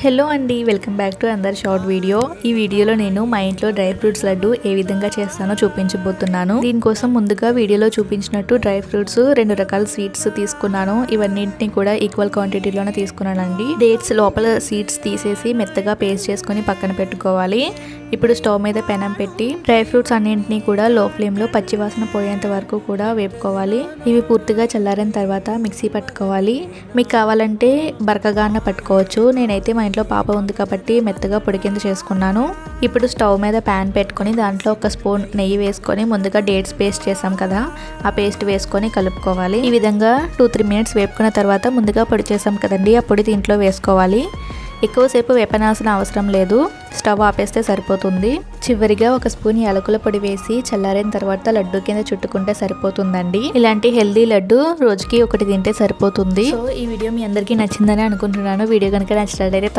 Hello అండి, welcome back to another short video. ఈ వీడియోలో నేను మా ఇంట్లో డ్రై ఫ్రూట్స్ లడ్డు ఏ విధంగా చేస్తానో చూపించబోతున్నాను. దీనికోసం ముందుగా వీడియోలో చూపించినట్టు డ్రై ఫ్రూట్స్ 2 రకాల స్వీట్స్ తీసుకున్నాను. ఇవన్నింటినీ కూడా ఈక్వల్ క్వాంటిటీలోనే తీసుకున్నానండి. డేట్స్ లోపల సీడ్స్ తీసేసి మెత్తగా పేస్ట్ చేసుకుని పక్కన పెట్టుకోవాలి. ఇప్పుడు స్టవ్ మీద పెనం పెట్టి డ్రై ఫ్రూట్స్ అన్నింటినీ కూడా లో ఫ్లేమ్ లో పచ్చివాసన పోయేంత వరకు కూడా వేపుకోవాలి. ఇవి పూర్తిగా చల్లారిన తర్వాత మిక్సీ పట్టుకోవాలి. మీకు కావాలంటే బరకగా పట్టుకోవచ్చు. నేనైతే మా ఇంట్లో పాప ఉంది కాబట్టి మెత్తగా పొడి కింద చేసుకున్నాను. ఇప్పుడు స్టవ్ మీద ప్యాన్ పెట్టుకొని దాంట్లో 1 స్పూన్ నెయ్యి వేసుకొని ముందుగా డేట్స్ పేస్ట్ చేసాం కదా, ఆ పేస్ట్ వేసుకొని కలుపుకోవాలి. ఈ విధంగా 2-3 మినిట్స్ వేపుకున్న తర్వాత ముందుగా పొడి చేసాం కదండి, ఆ పొడి దీంట్లో వేసుకోవాలి. ఎక్కువసేపు వేపనాల్సిన అవసరం లేదు, స్టవ్ ఆపేస్తే సరిపోతుంది. చివరిగా 1 స్పూన్ యాలకుల పొడి వేసి చల్లారిన తర్వాత లడ్డు కింద చుట్టుకుంటే సరిపోతుందండి. ఇలాంటి హెల్దీ లడ్డు రోజుకి 1 తింటే సరిపోతుంది. సో ఈ వీడియో మీ అందరికీ నచ్చిందని అనుకుంటున్నాను. వీడియో కనుక నచ్చినట్లయితే